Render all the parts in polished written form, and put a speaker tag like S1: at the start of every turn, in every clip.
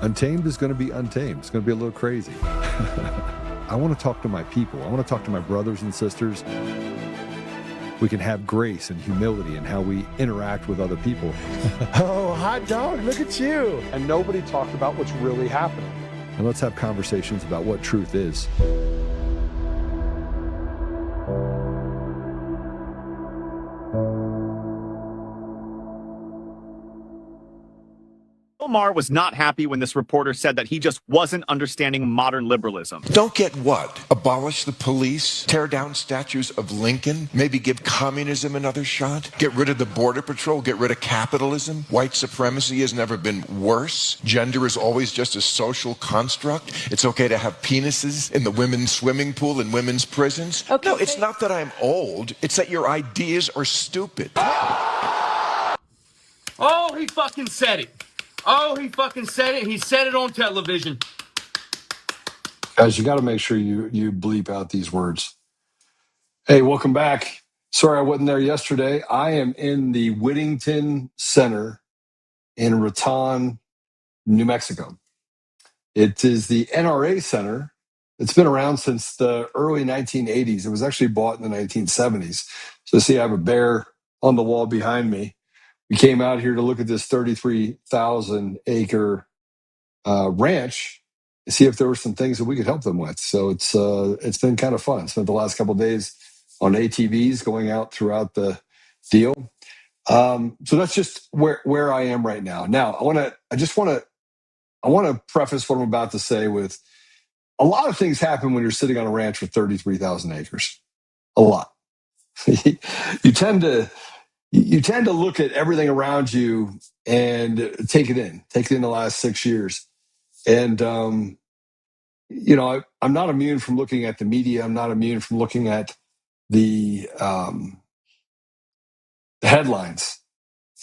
S1: Untamed is going to be untamed. It's going to be a little crazy. I want to talk to my people. I want to talk to my brothers and sisters. We can have grace and humility in how we interact with other people.
S2: Oh, hot dog, look at you.
S3: And nobody talked about what's really happening.
S1: And let's have conversations about what truth is.
S4: Bill Maher was not happy when this reporter said that he just wasn't understanding modern liberalism.
S5: Don't get what? Abolish the police? Tear down statues of Lincoln? Maybe give communism another shot? Get rid of the border patrol? Get rid of capitalism? White supremacy has never been worse? Gender is always just a social construct? It's okay to have penises in the women's swimming pool in women's prisons? Okay. No, it's not that I'm old. It's that your ideas are stupid.
S6: Oh, he fucking said it. Oh, he fucking said it. He said it on television.
S2: Guys, you got to make sure you bleep out these words. Hey, welcome back. Sorry I wasn't there yesterday. I am in the Whittington Center in Raton, New Mexico. It is the NRA Center. It's been around since the early 1980s. It was actually bought in the 1970s. So see, I have a bear on the wall behind me. We came out here to look at this 33,000 acre ranch to see if there were some things that we could help them with. So it's been kind of fun. Spent the last couple of days on ATVs going out throughout the deal. So that's just where I am right now. Now I want to preface what I'm about to say with a lot of things happen when you're sitting on a ranch with 33,000 acres. A lot. You tend to look at everything around you and take it in the last 6 years. And, I'm not immune from looking at the media. I'm not immune from looking at the headlines.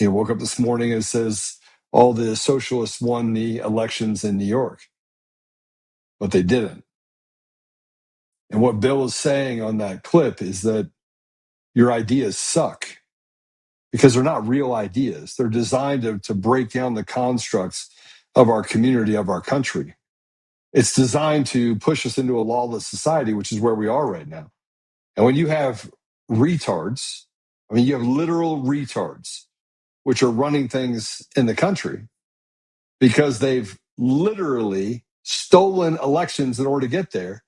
S2: Woke up this morning and it says all the socialists won the elections in New York, but they didn't. And what Bill is saying on that clip is that your ideas suck because they're not real ideas. They're designed to break down the constructs of our community, of our country. It's designed to push us into a lawless society, which is where we are right now. And when you have retards, you have literal retards, which are running things in the country because they've literally stolen elections in order to get there.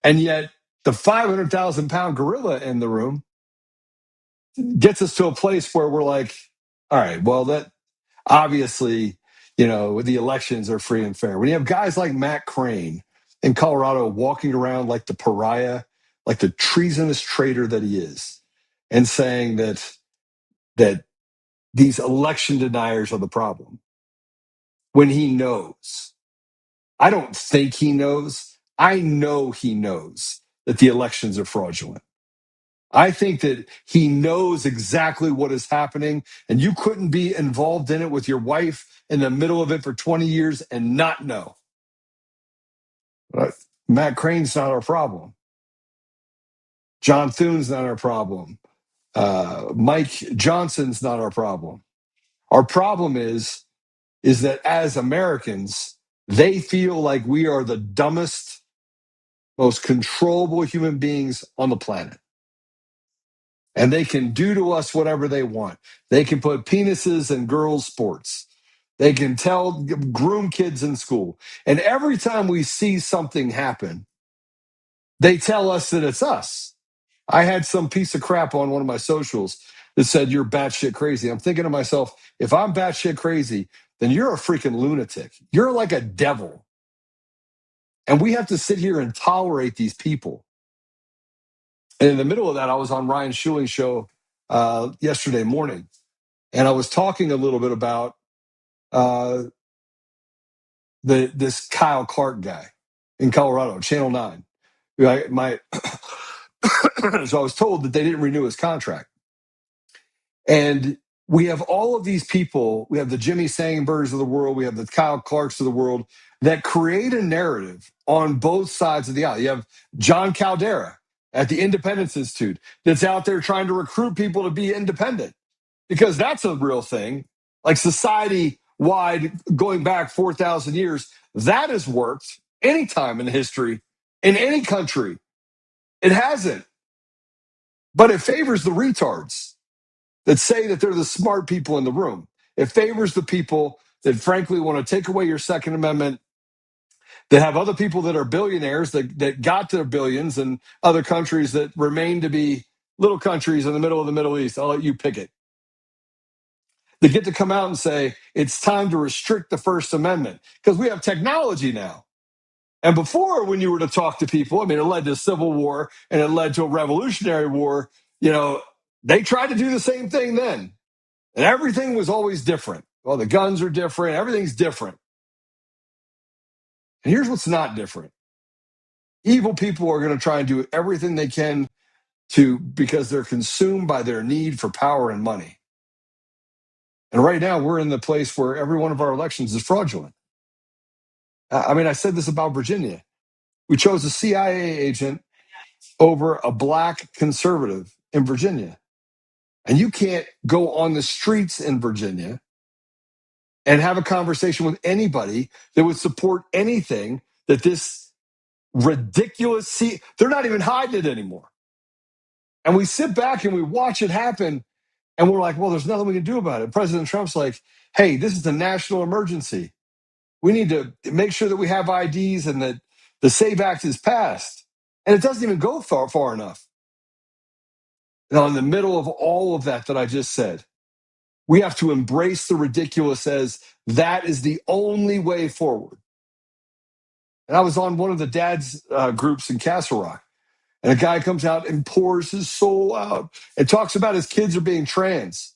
S2: And yet the 500,000 pound gorilla in the room gets us to a place where we're like, all right, well, that obviously, the elections are free and fair. When you have guys like Matt Crane in Colorado walking around like the pariah, like the treasonous traitor that he is, and saying that these election deniers are the problem, when he knows, I don't think he knows, I know he knows that the elections are fraudulent. I think that he knows exactly what is happening, and you couldn't be involved in it with your wife in the middle of it for 20 years and not know. Matt Crane's not our problem. John Thune's not our problem. Mike Johnson's not our problem. Our problem is that as Americans, they feel like we are the dumbest, most controllable human beings on the planet. And they can do to us whatever they want. They can put penises in girls' sports. They can groom kids in school. And every time we see something happen, they tell us that it's us. I had some piece of crap on one of my socials that said, you're batshit crazy. I'm thinking to myself, if I'm batshit crazy, then you're a freaking lunatic. You're like a devil. And we have to sit here and tolerate these people. And in the middle of that, I was on Ryan Schuling's show yesterday morning, and I was talking a little bit about this Kyle Clark guy in Colorado, Channel 9. So I was told that they didn't renew his contract. And we have all of these people. We have the Jimmy Sangbergs of the world. We have the Kyle Clarks of the world that create a narrative on both sides of the aisle. You have John Caldera at the Independence Institute that's out there trying to recruit people to be independent, because that's a real thing. Like society-wide, going back 4,000 years, that has worked any time in history in any country. It hasn't. But it favors the retards that say that they're the smart people in the room. It favors the people that frankly want to take away your Second Amendment, that have other people that are billionaires that got to their billions, and other countries that remain to be little countries in the middle of the Middle East. I'll let you pick it. They get to come out and say it's time to restrict the First Amendment because we have technology now. And before, when you were to talk to people, I mean, it led to a civil war and it led to a revolutionary war. You know, they tried to do the same thing then. And everything was always different. Well, the guns are different. Everything's different. And here's what's not different. Evil people are going to try and do everything they can because they're consumed by their need for power and money. And right now, we're in the place where every one of our elections is fraudulent. I mean, I said this about Virginia. We chose a CIA agent over a black conservative in Virginia. And you can't go on the streets in Virginia and have a conversation with anybody that would support anything that this ridiculous, they're not even hiding it anymore. And we sit back and we watch it happen and we're like, well, there's nothing we can do about it. President Trump's like, hey, this is a national emergency. We need to make sure that we have IDs and that the SAVE Act is passed. And it doesn't even go far enough. Now, in the middle of all of that I just said, we have to embrace the ridiculous as that is the only way forward. And I was on one of the dads groups in Castle Rock, and a guy comes out and pours his soul out and talks about his kids are being trans.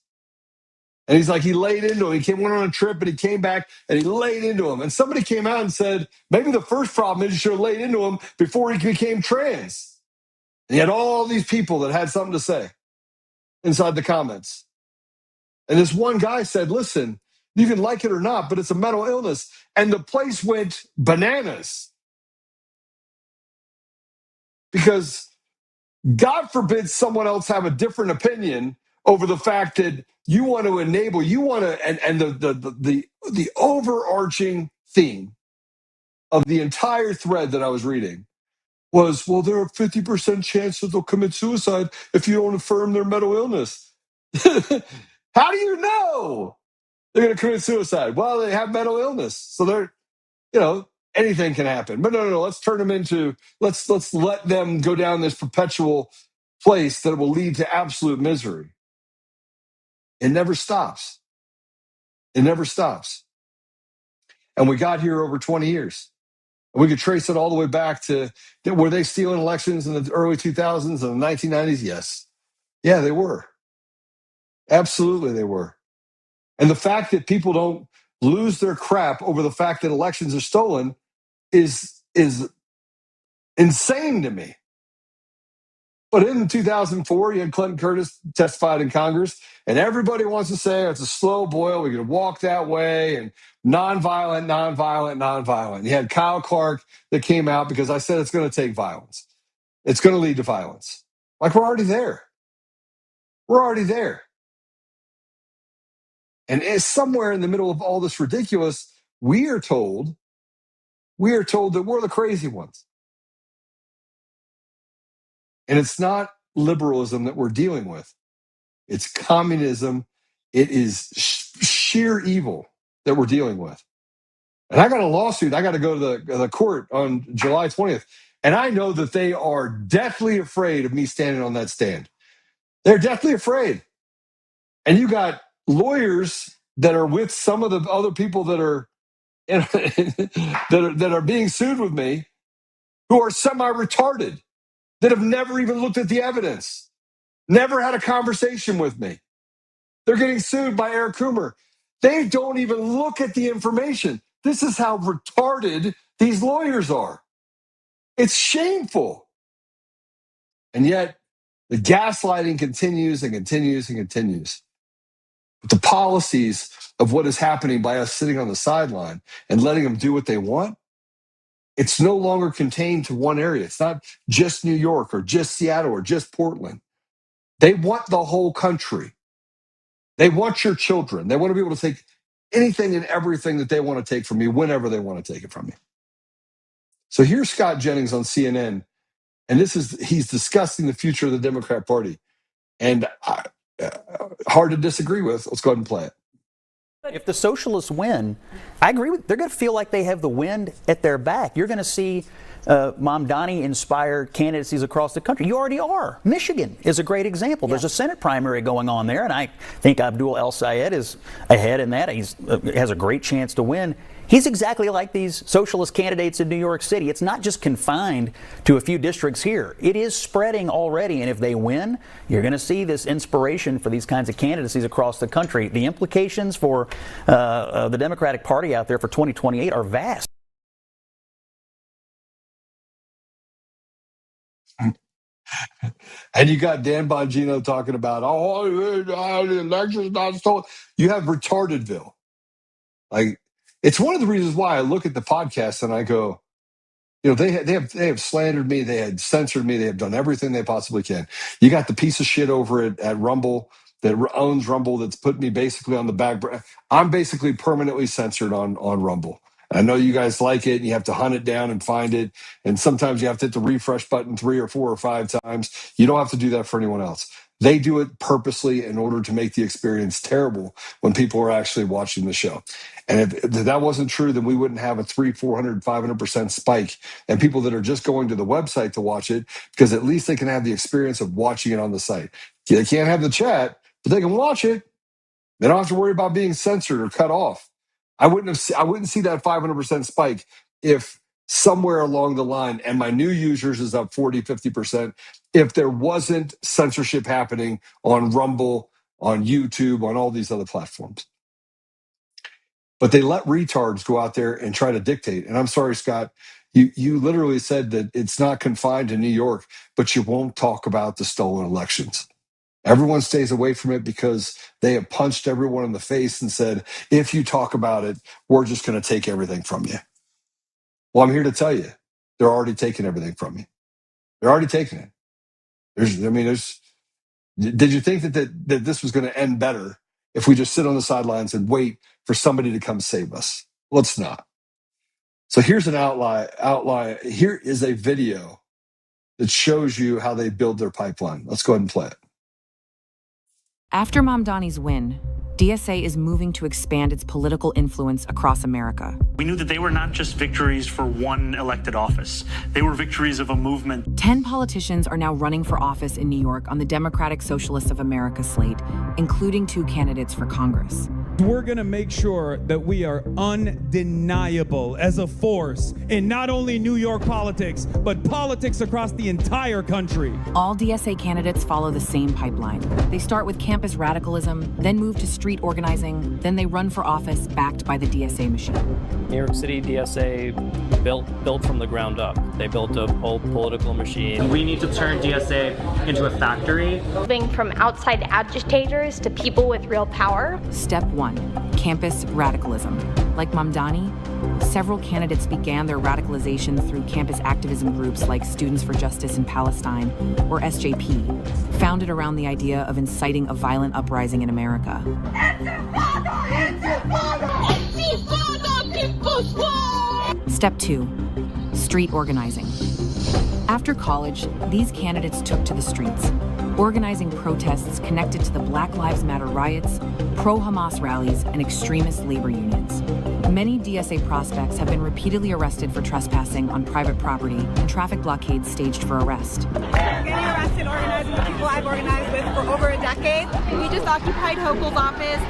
S2: And he's like, he laid into him. He went on a trip and he came back and he laid into him. And somebody came out and said, maybe the first problem is you should have laid into him before he became trans. And he had all these people that had something to say inside the comments. And this one guy said, listen, you can like it or not, but it's a mental illness. And the place went bananas. Because God forbid someone else have a different opinion over the fact that you want to enable, and the overarching theme of the entire thread that I was reading was, well, there are 50% chance that they'll commit suicide if you don't affirm their mental illness. How do you know they're going to commit suicide? Well, they have mental illness. So they're, anything can happen. But no, let's turn them into, let's let them go down this perpetual place that will lead to absolute misery. It never stops. It never stops. And we got here over 20 years. And we could trace it all the way back to, were they stealing elections in the early 2000s and the 1990s? Yes. Yeah, they were. Absolutely, they were. And the fact that people don't lose their crap over the fact that elections are stolen is insane to me. But in 2004, you had Clinton Curtis testified in Congress, and everybody wants to say it's a slow boil. We're going to walk that way, and nonviolent. You had Kyle Clark that came out because I said it's going to take violence. It's going to lead to violence. Like, we're already there. We're already there. And it's somewhere in the middle of all this ridiculous, we are told that we're the crazy ones. And it's not liberalism that we're dealing with. It's communism. It is sheer evil that we're dealing with. And I got a lawsuit. I got to go to the court on July 20th. And I know that they are deathly afraid of me standing on that stand. They're deathly afraid. And you got lawyers that are with some of the other people that are that are being sued with me who are semi-retarded, that have never even looked at the evidence, never had a conversation with me. They're getting sued by Eric Coomer. They don't even look at the information. This is how retarded these lawyers are. It's shameful. And yet, the gaslighting continues and continues and continues. But the policies of what is happening by us sitting on the sideline and letting them do what they want, it's no longer contained to one area. It's not just New York or just Seattle or just Portland. They want the whole country. They want your children. They want to be able to take anything and everything that they want to take from me whenever they want to take it from me. So here's Scott Jennings on CNN, and he's discussing the future of the Democrat Party. And hard to disagree with. Let's go ahead and play it.
S7: If the socialists win, I agree with, they're going to feel like they have the wind at their back. You're going to see Mamdani inspire candidacies across the country. You already are. Michigan is a great example. There's a Senate primary going on there, and I think Abdul El Sayed is ahead in that. He has a great chance to win. He's exactly like these socialist candidates in New York City. It's not just confined to a few districts here. It is spreading already, and if they win, you're going to see this inspiration for these kinds of candidacies across the country. The implications for the Democratic Party out there for 2028 are vast.
S2: And you got Dan Bongino talking about, the election's not stolen. You have retardedville. Like, it's one of the reasons why I look at the podcast and I go, they have slandered me, they had censored me, they have done everything they possibly can. You got the piece of shit over at Rumble that owns Rumble that's put me basically on the back. I'm basically permanently censored on Rumble. I know you guys like it, and you have to hunt it down and find it. And sometimes you have to hit the refresh button 3 or 4 or 5 times. You don't have to do that for anyone else. They do it purposely in order to make the experience terrible when people are actually watching the show. And if that wasn't true, then we wouldn't have a 300%, 400%, 500% spike. And people that are just going to the website to watch it, because at least they can have the experience of watching it on the site. They can't have the chat, but they can watch it. They don't have to worry about being censored or cut off. I wouldn't see that 500% spike if somewhere along the line, and my new users is up 40, 50%, if there wasn't censorship happening on Rumble, on YouTube, on all these other platforms. But they let retards go out there and try to dictate. And I'm sorry, Scott, you literally said that it's not confined to New York, but you won't talk about the stolen elections. Everyone stays away from it because they have punched everyone in the face and said, if you talk about it, we're just going to take everything from you. Well, I'm here to tell you, they're already taking everything from you. They're already taking it. Did you think that this was going to end better if we just sit on the sidelines and wait for somebody to come save us? Well, it's not. So here's an outline. Here is a video that shows you how they build their pipeline. Let's go ahead and play it.
S8: After Mamdani's win, DSA is moving to expand its political influence across America.
S9: We knew that they were not just victories for one elected office. They were victories of a movement.
S8: 10 politicians are now running for office in New York on the Democratic Socialists of America slate, including 2 candidates for Congress.
S10: We're going to make sure that we are undeniable as a force in not only New York politics, but politics across the entire country.
S8: All DSA candidates follow the same pipeline. They start with campus radicalism, then move to street organizing, then they run for office backed by the DSA machine.
S11: New York City DSA built from the ground up. They built a whole political machine.
S12: We need to turn DSA into a factory.
S13: Moving from outside agitators to people with real power.
S8: Step 1, campus radicalism. Like Mamdani, several candidates began their radicalization through campus activism groups like Students for Justice in Palestine, or SJP, founded around the idea of inciting a violent uprising in America. Step 2, street organizing. After college, these candidates took to the streets, organizing protests connected to the Black Lives Matter riots, pro-Hamas rallies, and extremist labor unions. Many DSA prospects have been repeatedly arrested for trespassing on private property and traffic blockades staged for arrest.
S14: Getting arrested organizing with people I've organized with for over a decade. We just occupied Hochul's office.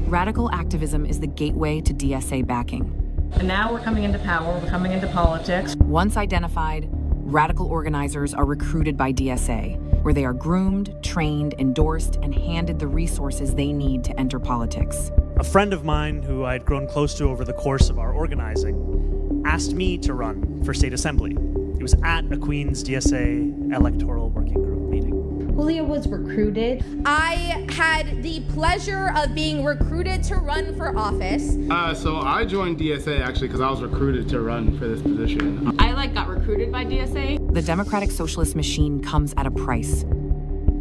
S8: Radical activism is the gateway to DSA backing.
S15: And now we're coming into power, we're coming into politics.
S8: Once identified, radical organizers are recruited by DSA, where they are groomed, trained, endorsed, and handed the resources they need to enter politics.
S9: A friend of mine who I'd grown close to over the course of our organizing asked me to run for state assembly. It was at a Queens DSA electoral working group meeting.
S16: Julia was recruited.
S17: I had the pleasure of being recruited to run for office.
S18: So I joined DSA actually because I was recruited to run for this position.
S15: I got recruited by DSA.
S8: The Democratic Socialist machine comes at a price.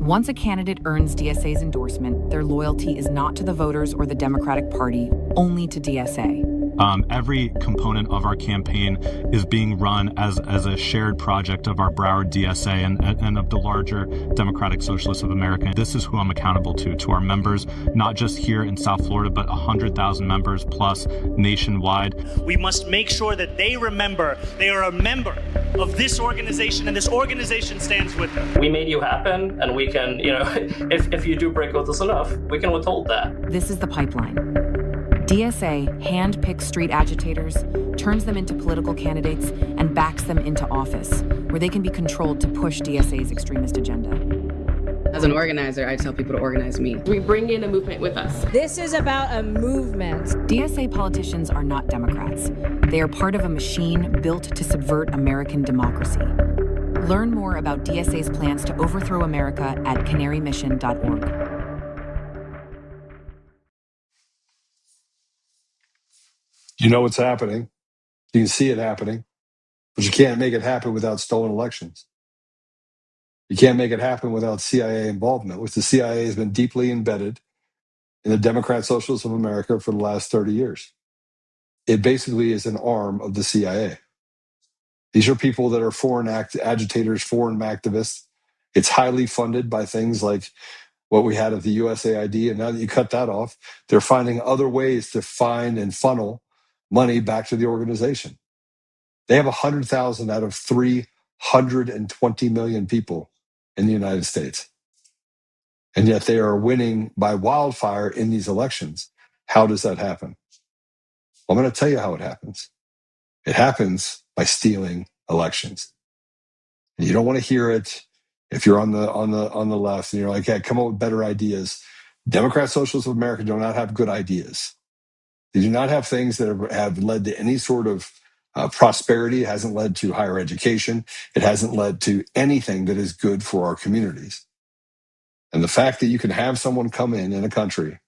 S8: Once a candidate earns DSA's endorsement, their loyalty is not to the voters or the Democratic Party, only to DSA.
S19: Every component of our campaign is being run as a shared project of our Broward DSA and of the larger Democratic Socialists of America. This is who I'm accountable to our members, not just here in South Florida, but 100,000 members plus nationwide.
S9: We must make sure that they remember they are a member of this organization, and this organization stands with them.
S11: We made you happen, and we can, if you do break with us enough, we can withhold that.
S8: This is the pipeline. DSA handpicks street agitators, turns them into political candidates, and backs them into office, where they can be controlled to push DSA's extremist agenda.
S20: As an organizer, I tell people to organize me. We bring in a movement with us.
S21: This is about a movement.
S8: DSA politicians are not Democrats. They are part of a machine built to subvert American democracy. Learn more about DSA's plans to overthrow America at canarymission.org.
S2: You know what's happening. You can see it happening, but you can't make it happen without stolen elections. You can't make it happen without CIA involvement, which the CIA has been deeply embedded in the Democrat Socialists of America for the last 30 years. It basically is an arm of the CIA. These are people that are foreign agitators, foreign activists. It's highly funded by things like what we had at the USAID, and now that you cut that off, they're finding other ways to find and funnel money back to the organization. They have 100,000 out of 320 million people in the United States. And yet they are winning by wildfire in these elections. How does that happen? Well, I'm going to tell you how it happens. It happens by stealing elections. And you don't want to hear it if you're on the left and you're like, hey, come up with better ideas. Democrat Socialists of America do not have good ideas. They do not have things that have led to any sort of prosperity. It hasn't led to higher education. It hasn't led to anything that is good for our communities. And the fact that you can have someone come in a country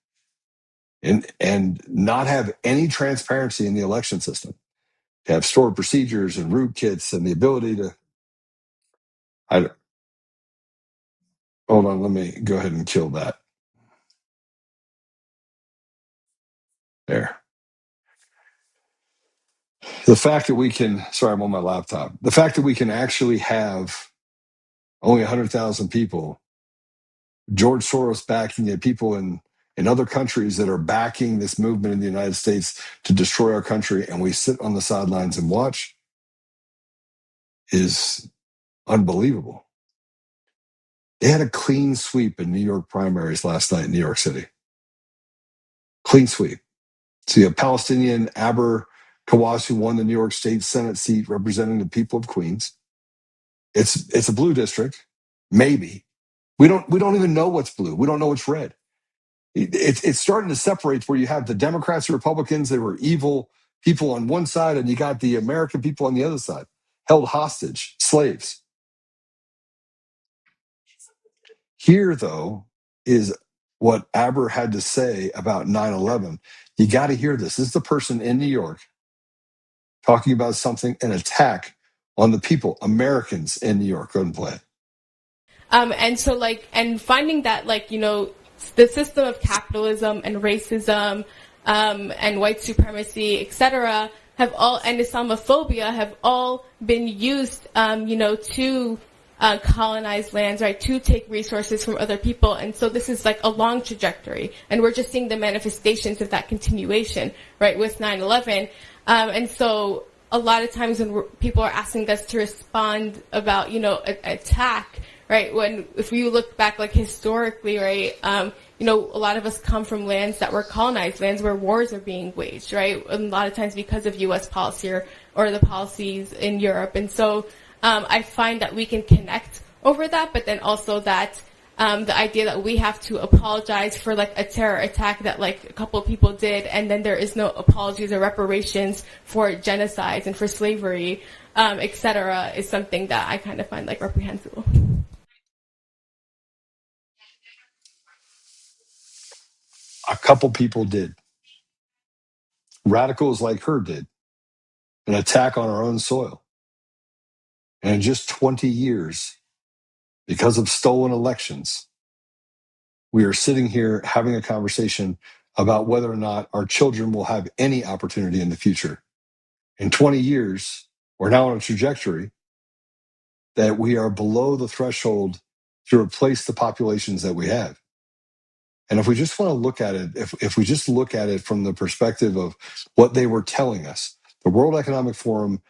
S2: and not have any transparency in the election system, to have stored procedures and rootkits and the ability to... Hold on, let me go ahead and kill that. There. The fact that we can, sorry, I'm on my laptop. The fact that we can actually have only 100,000 people, George Soros backing it, people in other countries that are backing this movement in the United States to destroy our country, and we sit on the sidelines and watch, is unbelievable. They had a clean sweep in New York primaries last night in New York City. Clean sweep. So you have Palestinian Aber Kawas, who won the New York State Senate seat representing the people of Queens. It's a blue district, maybe. We don't even know what's blue. We don't know what's red. It's starting to separate where you have the Democrats and Republicans. They were evil people on one side, and you got the American people on the other side, held hostage, slaves. Here, though, is what Aber had to say about 9/11. You got to hear this. This is the person in New York talking about something, an attack on the people, Americans in New York. Go ahead and play it.
S22: And finding that, the system of capitalism and racism and white supremacy, etc., and Islamophobia have all been used, to colonize lands, right, to take resources from other people. And so this is like a long trajectory. And we're just seeing the manifestations of that continuation, right, with 9/11. And so a lot of times when people are asking us to respond about, attack, right, if you look back, historically, right, a lot of us come from lands that were colonized, lands where wars are being waged, right, and a lot of times because of U.S. policy or the policies in Europe. And so I find that we can connect over that, but then also that the idea that we have to apologize for a terror attack that a couple of people did, and then there is no apologies or reparations for genocides and for slavery, etc., is something that I kind of find reprehensible.
S2: A couple people did. Radicals like her did. An attack on our own soil. And in just 20 years, because of stolen elections, we are sitting here having a conversation about whether or not our children will have any opportunity in the future. In 20 years, we're now on a trajectory that we are below the threshold to replace the populations that we have. And if we just want to look at it, if we just look at it from the perspective of what they were telling us, the World Economic Forum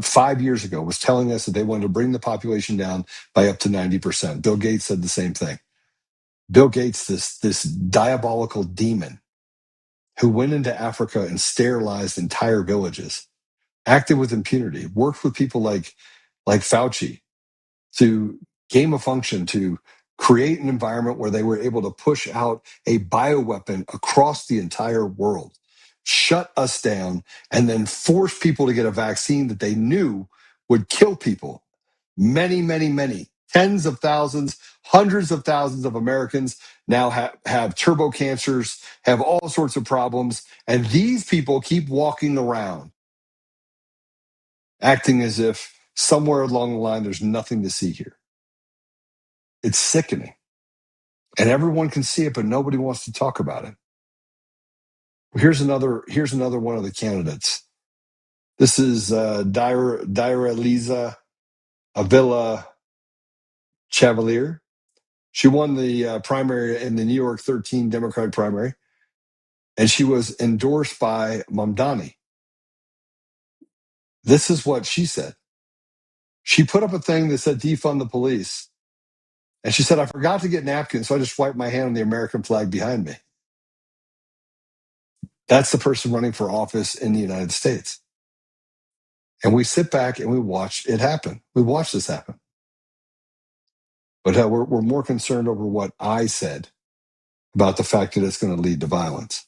S2: 5 years ago was telling us that they wanted to bring the population down by up to 90%. Bill Gates said the same thing. Bill Gates, this diabolical demon who went into Africa and sterilized entire villages, acted with impunity, worked with people like Fauci to game a function, to create an environment where they were able to push out a bioweapon across the entire world, shut us down, and then force people to get a vaccine that they knew would kill people. Many, tens of thousands, hundreds of thousands of Americans now have turbo cancers, have all sorts of problems, and these people keep walking around acting as if somewhere along the line there's nothing to see here. It's sickening. And everyone can see it, but nobody wants to talk about it. Here's another one of the candidates. This is Daira Avila Chavalier. She won the primary in the New York 13 Democratic primary, and she was endorsed by Mamdani. This is what she said. She put up a thing that said defund the police. And she said, I forgot to get napkins, so I just wiped my hand on the American flag behind me. That's the person running for office in the United States. And we sit back and we watch it happen. We watch this happen. But we're more concerned over what I said about the fact that it's going to lead to violence.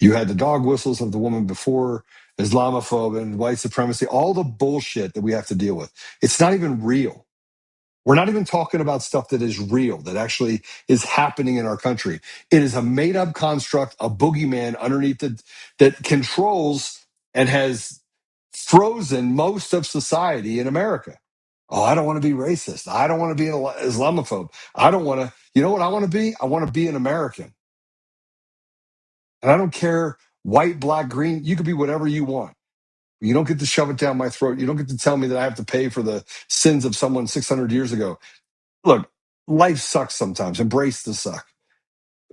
S2: You had the dog whistles of the woman before, Islamophobia and white supremacy, all the bullshit that we have to deal with. It's not even real. We're not even talking about stuff that is real, that actually is happening in our country. It is a made-up construct, a boogeyman underneath it that controls and has frozen most of society in America. Oh, I don't want to be racist. I don't want to be an Islamophobe. I don't want to, you know what I want to be? I want to be an American. And I don't care, white, black, green, you could be whatever you want. You don't get to shove it down my throat. You don't get to tell me that I have to pay for the sins of someone 600 years ago. Look, life sucks sometimes. Embrace the suck.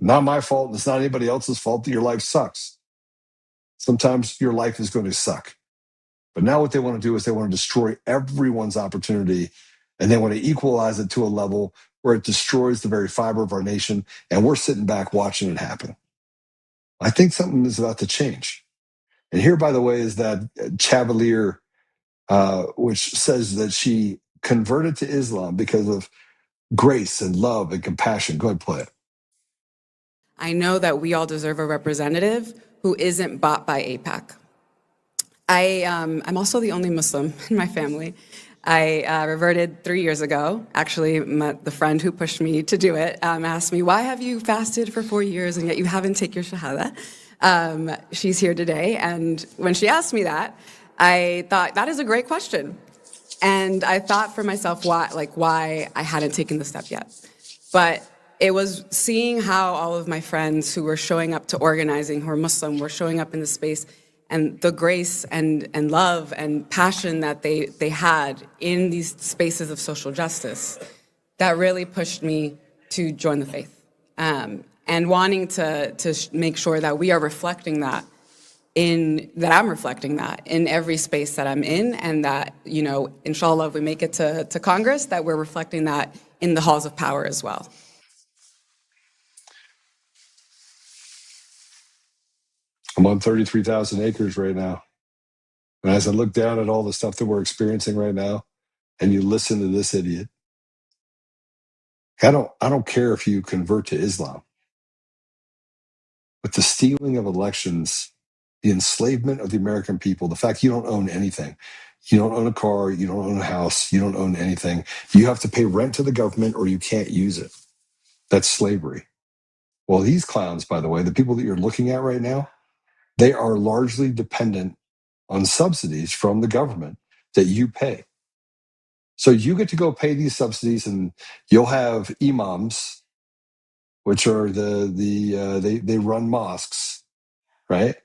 S2: Not my fault. And it's not anybody else's fault that your life sucks. Sometimes your life is going to suck. But now what they want to do is they want to destroy everyone's opportunity, and they want to equalize it to a level where it destroys the very fiber of our nation, and we're sitting back watching it happen. I think something is about to change. And here, by the way, is that Chavalier, which says that she converted to Islam because of grace and love and compassion. Go ahead, play it.
S20: I know that we all deserve a representative who isn't bought by AIPAC. I'm also the only Muslim in my family. I reverted 3 years ago. Actually, the friend who pushed me to do it asked me, why have you fasted for 4 years and yet you haven't taken your Shahada? She's here today. And when she asked me that, I thought, that is a great question. And I thought for myself why I hadn't taken the step yet. But it was seeing how all of my friends who were showing up to organizing, who are Muslim, were showing up in the space, and the grace and love and passion that they had in these spaces of social justice, that really pushed me to join the faith. And wanting to make sure that we are reflecting that, that I'm reflecting that in every space that I'm in, and that, inshallah, if we make it to Congress, that we're reflecting that in the halls of power as well.
S2: I'm on 33,000 acres right now. And as I look down at all the stuff that we're experiencing right now, and you listen to this idiot, I don't care if you convert to Islam. But the stealing of elections, the enslavement of the American people, the fact you don't own anything, you don't own a car, you don't own a house, you don't own anything. You have to pay rent to the government or you can't use it. That's slavery. Well, these clowns, by the way, the people that you're looking at right now, they are largely dependent on subsidies from the government that you pay. So you get to go pay these subsidies, and you'll have imams which are they run mosques, right?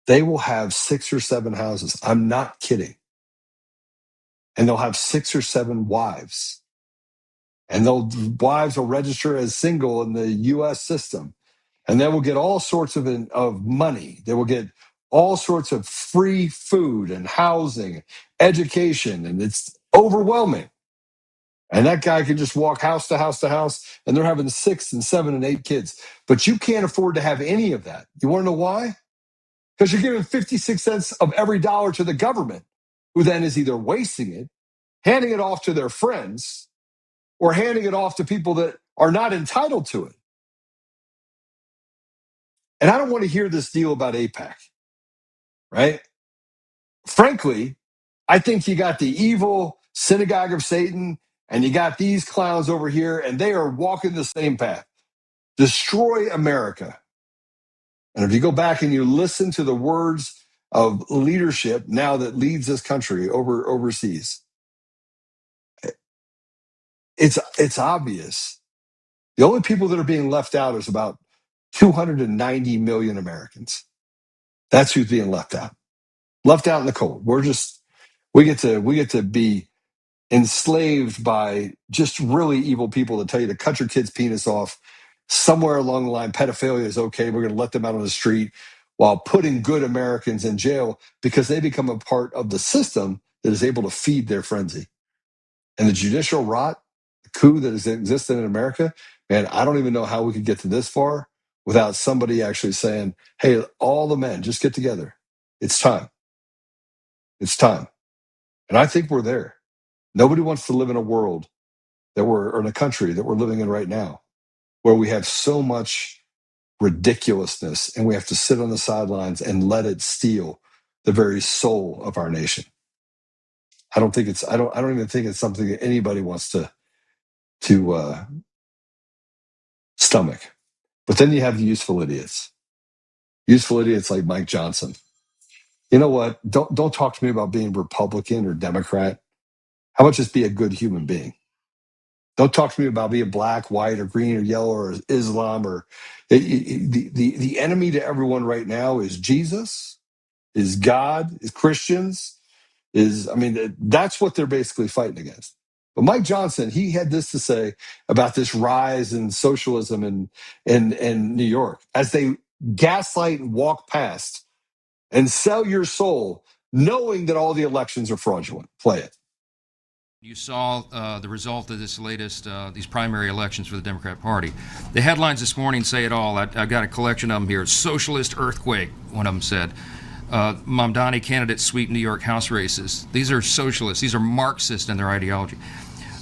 S2: They will have 6 or 7 houses. I'm not kidding. And they'll have 6 or 7 wives. And wives will register as single in the U.S. system. And they will get all sorts of money. They will get all sorts of free food and housing, education, and it's overwhelming. And that guy can just walk house to house to house, and they're having 6 and 7 and 8 kids. But you can't afford to have any of that. You want to know why? Because you're giving 56 cents of every dollar to the government, who then is either wasting it, handing it off to their friends, or handing it off to people that are not entitled to it. And I don't want to hear this deal about AIPAC, right? Frankly, I think you got the evil synagogue of Satan and you got these clowns over here, and they are walking the same path. Destroy America. And if you go back and you listen to the words of leadership now that leads this country overseas, it's obvious. The only people that are being left out is about 290 million Americans. That's who's being left out in the cold. We get to be enslaved by just really evil people that tell you to cut your kid's penis off. Somewhere along the line, pedophilia is okay. We're going to let them out on the street, while putting good Americans in jail because they become a part of the system that is able to feed their frenzy. And the judicial rot, the coup that has existed in America, man, I don't even know how we could get to this far without somebody actually saying, hey, all the men, just get together. It's time. It's time. And I think we're there. Nobody wants to live in a world or in a country that we're living in right now, where we have so much ridiculousness and we have to sit on the sidelines and let it steal the very soul of our nation. I don't even think it's something that anybody wants to stomach. But then you have the useful idiots like Mike Johnson. You know what? Don't talk to me about being Republican or Democrat. How about just be a good human being? Don't talk to me about being black, white, or green, or yellow, or Islam, or the enemy to everyone right now is Jesus, is God, is Christians, that's what they're basically fighting against. But Mike Johnson, he had this to say about this rise in socialism in New York as they gaslight and walk past and sell your soul, knowing that all the elections are fraudulent. Play it.
S1: You saw the result of this latest, these primary elections for the Democrat Party. The headlines this morning say it all. I've got a collection of them here. Socialist earthquake, one of them said. Mamdani candidates sweep New York House races. These are socialists. These are Marxist in their ideology.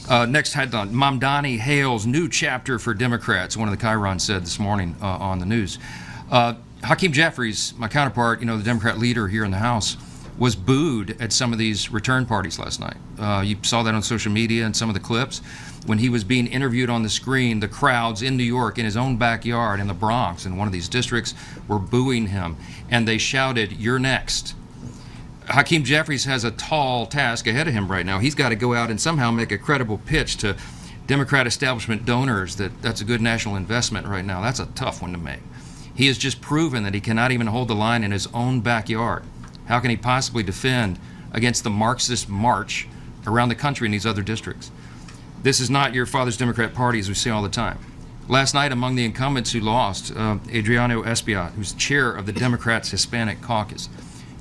S1: Next headline, Mamdani hails new chapter for Democrats, one of the Chiron said this morning on the news. Hakeem Jeffries, my counterpart, the Democrat leader here in the House, was booed at some of these return parties last night. You saw that on social media and some of the clips. When he was being interviewed on the screen, the crowds in New York, in his own backyard, in the Bronx, in one of these districts, were booing him. And they shouted, "You're next." Hakeem Jeffries has a tall task ahead of him right now. He's got to go out and somehow make a credible pitch to Democrat establishment donors that that's a good national investment right now. That's a tough one to make. He has just proven that he cannot even hold the line in his own backyard. How can he possibly defend against the Marxist march around the country in these other districts? This is not your father's Democrat Party, as we say all the time. Last night, among the incumbents who lost, Adriano Espaillat, who's chair of the Democrats' Hispanic Caucus,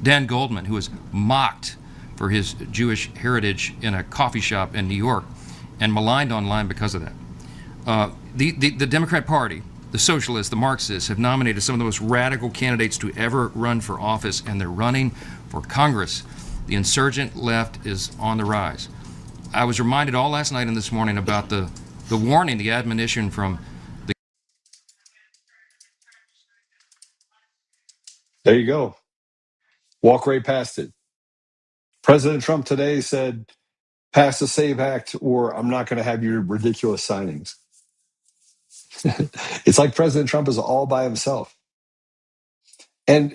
S1: Dan Goldman, who was mocked for his Jewish heritage in a coffee shop in New York and maligned online because of that. The Democrat Party, the socialists, the Marxists, have nominated some of the most radical candidates to ever run for office, and they're running for Congress. The insurgent left is on the rise. I was reminded all last night and this morning about the warning, the admonition from the...
S2: There you go. Walk right past it. President Trump today said, pass the SAVE Act or I'm not going to have your ridiculous signings. It's like President Trump is all by himself. And,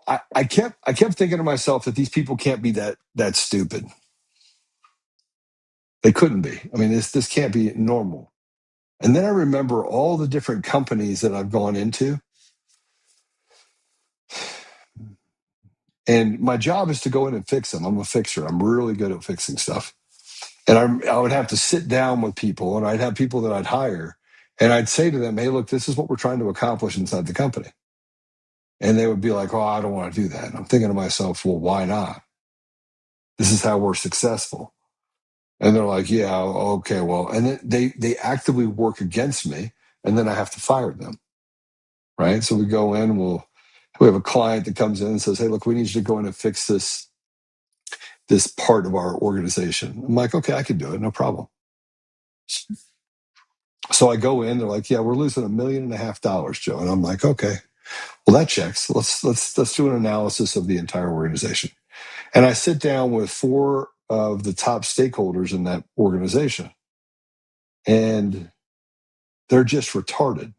S2: I kept thinking to myself that these people can't be that stupid. They couldn't be. This can't be normal. And then I remember all the different companies that I've gone into. And my job is to go in and fix them. I'm a fixer. I'm really good at fixing stuff. And I would have to sit down with people, and I'd have people that I'd hire, and I'd say to them, hey, look, this is what we're trying to accomplish inside the company. And they would be like, oh, I don't want to do that. And I'm thinking to myself, well, why not? This is how we're successful. And they're like, yeah, okay, well. And then they actively work against me, and then I have to fire them, right? So we go in, we have a client that comes in and says, hey, look, we need you to go in and fix this part of our organization. I'm like, okay, I can do it, no problem. So I go in, they're like, yeah, we're losing $1.5 million, Joe. And I'm like, okay, well, that checks. Let's do an analysis of the entire organization. And I sit down with 4 of the top stakeholders in that organization, and they're just retarded.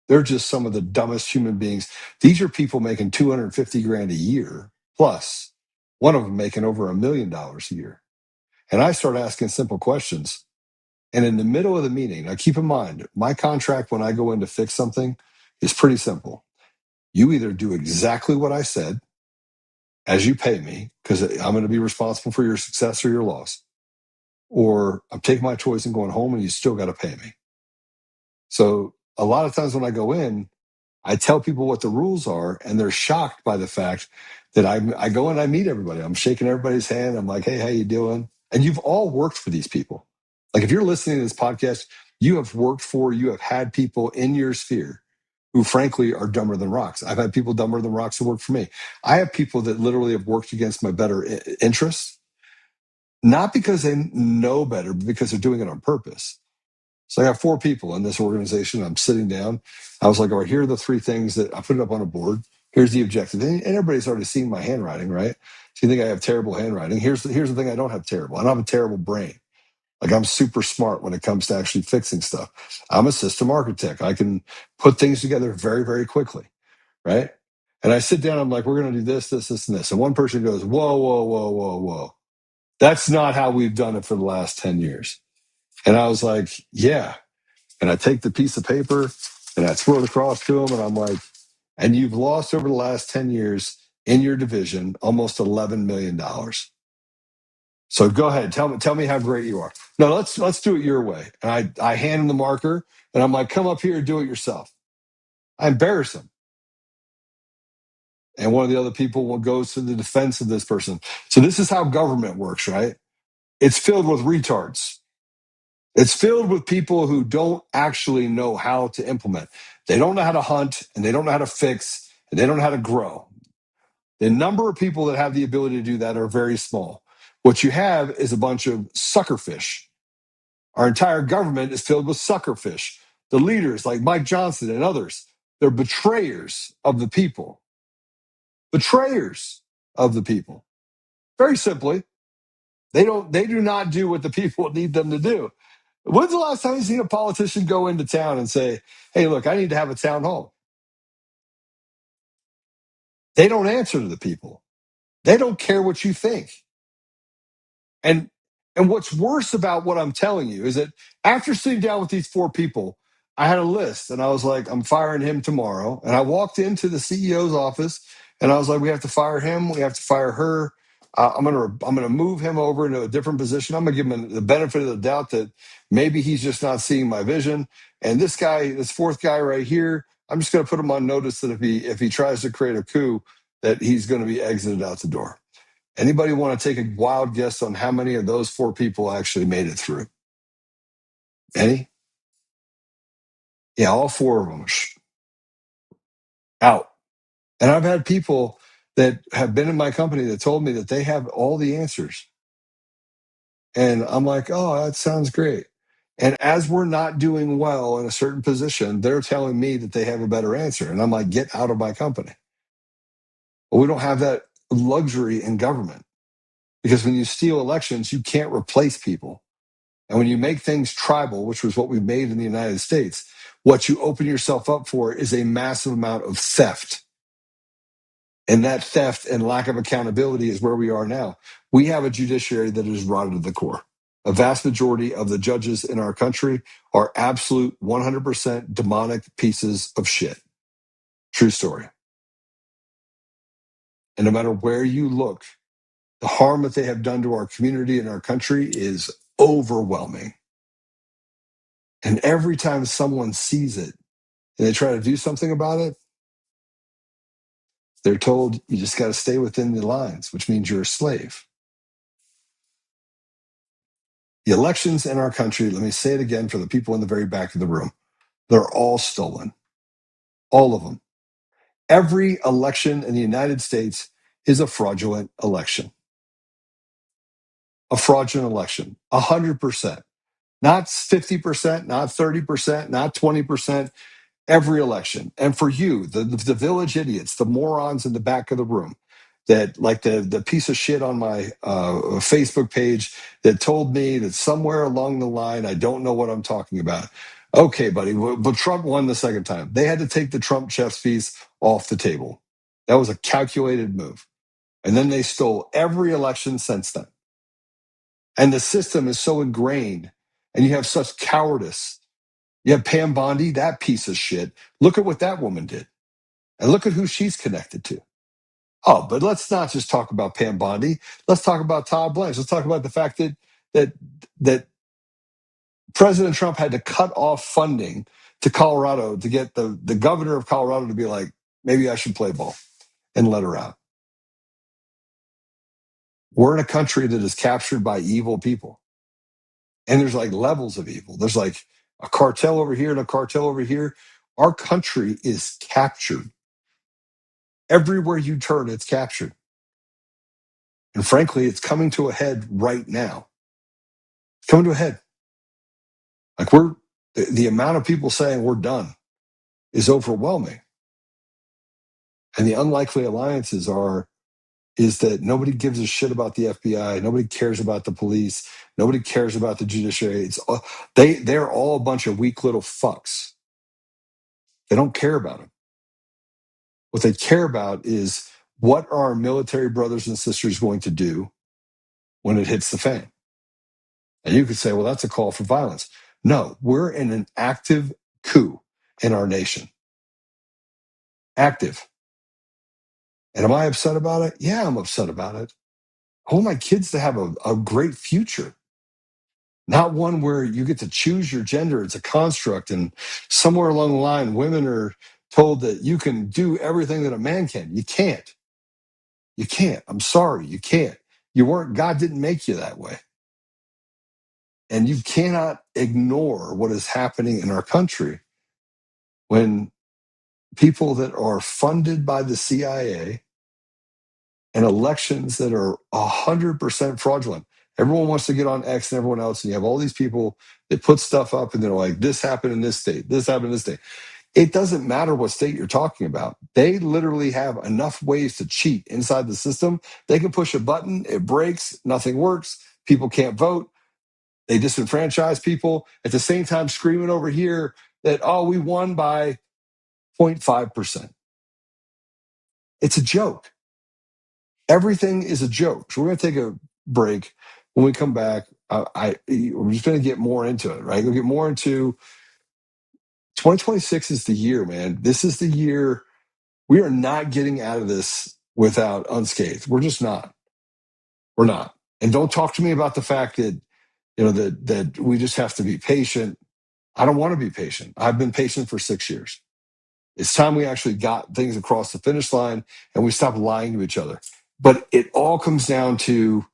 S2: They're just some of the dumbest human beings. These are people making $250,000 a year, plus one of them making over $1 million a year. And I start asking simple questions. And in the middle of the meeting, now keep in mind, my contract when I go in to fix something is pretty simple. You either do exactly what I said as you pay me, because I'm going to be responsible for your success or your loss, or I'm taking my choice and going home and you still got to pay me. So a lot of times when I go in, I tell people what the rules are, and they're shocked by the fact that I go and I meet everybody. I'm shaking everybody's hand. I'm like, hey, how you doing? And you've all worked for these people. Like if you're listening to this podcast, you have had people in your sphere who frankly are dumber than rocks. I've had people dumber than rocks who work for me. I have people that literally have worked against my better interests, not because they know better, but because they're doing it on purpose. So I got 4 people in this organization. I'm sitting down. I was like, all right, here are the 3 things that I put it up on a board. Here's the objective. And everybody's already seen my handwriting, right? So you think I have terrible handwriting. Here's the thing I don't have terrible. I don't have a terrible brain. Like I'm super smart when it comes to actually fixing stuff. I'm a system architect. I can put things together very, very quickly, right? And I sit down, I'm like, we're going to do this, this, this, and this. And one person goes, whoa, whoa, whoa, whoa, whoa. That's not how we've done it for the last 10 years. And I was like, yeah. And I take the piece of paper and I throw it across to him. And I'm like, and you've lost over the last 10 years in your division almost $11 million. So go ahead, tell me how great you are. No, let's do it your way. And I hand him the marker and I'm like, come up here and do it yourself. I embarrass him. And one of the other people goes to the defense of this person. So this is how government works, right? It's filled with retards. It's filled with people who don't actually know how to implement. They don't know how to hunt, and they don't know how to fix, and they don't know how to grow. The number of people that have the ability to do that are very small. What you have is a bunch of suckerfish. Our entire government is filled with suckerfish. The leaders like Mike Johnson and others, they're betrayers of the people. Betrayers of the people. Very simply, they do not do what the people need them to do. When's the last time you've seen a politician go into town and say, hey, look, I need to have a town hall? They don't answer to the people. They don't care what you think. And what's worse about what I'm telling you is that after sitting down with these 4 people, I had a list and I was like, I'm firing him tomorrow. And I walked into the CEO's office and I was like, we have to fire him. We have to fire her. I'm gonna move him over into a different position. I'm gonna give him the benefit of the doubt that maybe he's just not seeing my vision. And this guy, this 4th guy right here, I'm just gonna put him on notice that if he tries to create a coup, that he's gonna be exited out the door. Anybody want to take a wild guess on how many of those 4 people actually made it through? Any? Yeah, all 4 of them out. And I've had people that have been in my company that told me that they have all the answers. And I'm like, oh, that sounds great. And as we're not doing well in a certain position, they're telling me that they have a better answer. And I'm like, get out of my company. Well, we don't have that luxury in government. Because when you steal elections, you can't replace people. And when you make things tribal, which was what we made in the United States, what you open yourself up for is a massive amount of theft. And that theft and lack of accountability is where we are now. We have a judiciary that is rotted to the core. A vast majority of the judges in our country are absolute 100% demonic pieces of shit. True story. And no matter where you look, the harm that they have done to our community and our country is overwhelming. And every time someone sees it and they try to do something about it, they're told you just got to stay within the lines, which means you're a slave. The elections in our country, let me say it again for the people in the very back of the room, they're all stolen. All of them. Every election in the United States is a fraudulent election. A fraudulent election, 100%. Not 50%, not 30%, not 20%. Every election. And for you, the village idiots, the morons in the back of the room, that like the piece of shit on my Facebook page that told me that somewhere along the line, I don't know what I'm talking about. Okay, buddy, but Trump won the second time. They had to take the Trump chess piece off the table. That was a calculated move. And then they stole every election since then. And the system is so ingrained, and you have such cowardice. You have Pam Bondi, that piece of shit. Look at what that woman did. And look at who she's connected to. Oh, but let's not just talk about Pam Bondi. Let's talk about Todd Blanche. Let's talk about the fact that President Trump had to cut off funding to Colorado to get the governor of Colorado to be like, maybe I should play ball and let her out. We're in a country that is captured by evil people. And there's like levels of evil. There's like a cartel over here and a cartel over here. Our country is captured. Everywhere you turn, it's captured. And frankly, it's coming to a head right now. It's coming to a head. Like the amount of people saying we're done is overwhelming. And the unlikely alliances is that nobody gives a shit about the FBI. Nobody cares about the police. Nobody cares about the judiciary. They're all a bunch of weak little fucks. They don't care about them. What they care about is what are our military brothers and sisters going to do when it hits the fan? And you could say, well, that's a call for violence. No, we're in an active coup in our nation. Active. And am I upset about it? Yeah, I'm upset about it. I want my kids to have a great future. Not one where you get to choose your gender. It's a construct. And somewhere along the line, women are told that you can do everything that a man can. You can't. You can't. I'm sorry. You can't. God didn't make you that way. And you cannot ignore what is happening in our country when people that are funded by the CIA and elections that are 100% fraudulent. Everyone wants to get on X and everyone else, and you have all these people that put stuff up and they're like, this happened in this state, this happened in this state. It doesn't matter what state you're talking about. They literally have enough ways to cheat inside the system. They can push a button, it breaks, nothing works, people can't vote. They disenfranchise people. At the same time, screaming over here that, oh, we won by 0.5%. It's a joke. Everything is a joke. So we're going to take a break. When we come back, we're just going to get more into it, right? We'll get more into 2026 is the year, man. This is the year. We are not getting out of this without unscathed. We're just not. We're not. And don't talk to me about the fact that, that we just have to be patient. I don't want to be patient. I've been patient for 6 years. It's time we actually got things across the finish line and we stopped lying to each other. But it all comes down to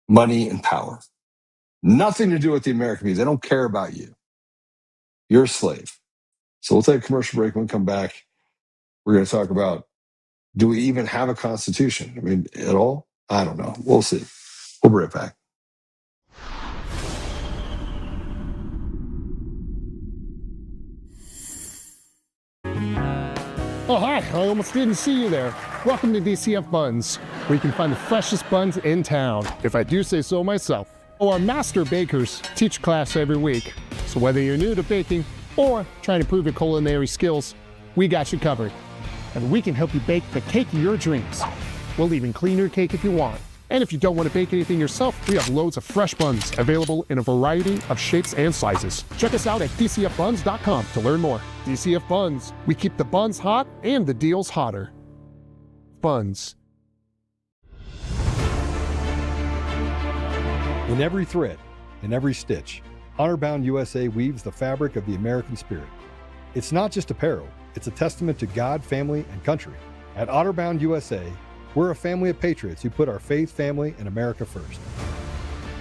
S2: money and power. Nothing to do with the American people. They don't care about you. You're a slave. So we'll take a commercial break. When we come back, we're going to talk about, do we even have a constitution? I mean, at all? I don't know. We'll see. We'll be right back.
S3: Oh, hi. I almost didn't see you there. Welcome to DCF Buns, where you can find the freshest buns in town, if I do say so myself. Oh, our master bakers teach class every week. So whether you're new to baking or trying to improve your culinary skills, we got you covered. And we can help you bake the cake of your dreams. We'll even clean your cake if you want. And if you don't want to bake anything yourself, we have loads of fresh buns available in a variety of shapes and sizes. Check us out at dcfbuns.com to learn more. DCF Buns, we keep the buns hot and the deals hotter. Buns.
S4: In every thread, in every stitch, Honor-Bound USA weaves the fabric of the American spirit. It's not just apparel, it's a testament to God, family, and country. At Honor-Bound USA, we're a family of patriots who put our faith, family, and America first.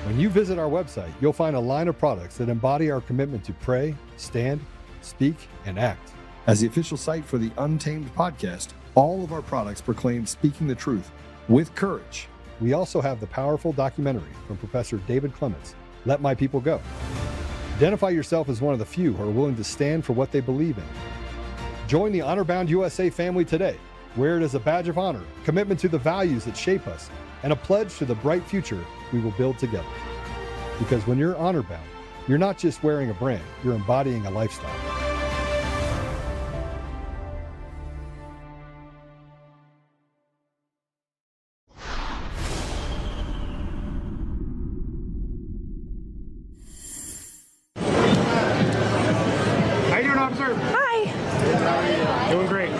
S4: When you visit our website, you'll find a line of products that embody our commitment to pray, stand, speak, and act.
S2: As the official site for the Untamed podcast, all of our products proclaim speaking the truth with courage.
S4: We also have the powerful documentary from Professor David Clements, Let My People Go. Identify yourself as one of the few who are willing to stand for what they believe in. Join the Honor-Bound USA family today. Wear it as a badge of honor, commitment to the values that shape us, and a pledge to the bright future we will build together. Because when you're honor-bound, you're not just wearing a brand, you're embodying a lifestyle.
S18: How you doing, officer?
S21: Hi.
S18: Doing great.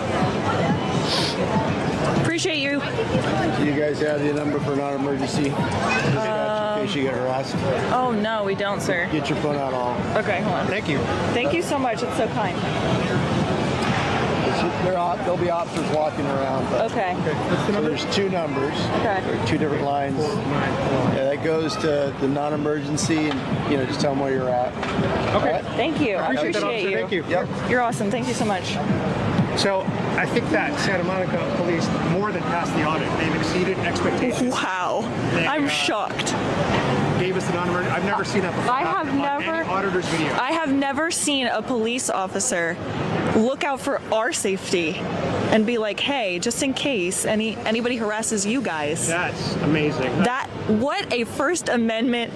S21: Appreciate you.
S5: Do you guys have the number for non-emergency dispatch in case you get harassed?
S21: Oh, no, we don't, sir.
S5: Get your phone out all.
S21: Okay, hold on.
S18: Thank you.
S21: Thank you so much. It's so kind.
S5: There'll be officers walking around.
S21: Okay.
S18: What's the
S5: So
S18: number?
S5: there's two numbers.
S21: Okay.
S5: There are two different lines. Yeah, that goes to the non-emergency, and just tell them where you're at.
S18: Okay.
S5: All right?
S21: Thank you. I
S18: Appreciate that,
S21: appreciate
S18: officer.
S21: you.
S18: Thank you.
S5: Yep.
S21: You're awesome. Thank you so much.
S18: So I think that Santa Monica Police more than passed the audit. They've exceeded expectations.
S21: Wow. I'm shocked.
S18: Gave us the non-emergency. I've never seen that before.
S21: I have
S18: on
S21: never.
S18: any auditor's video.
S21: I have never seen a police officer look out for our safety and be like, hey, just in case anybody harasses you guys.
S18: That's amazing.
S21: What a First Amendment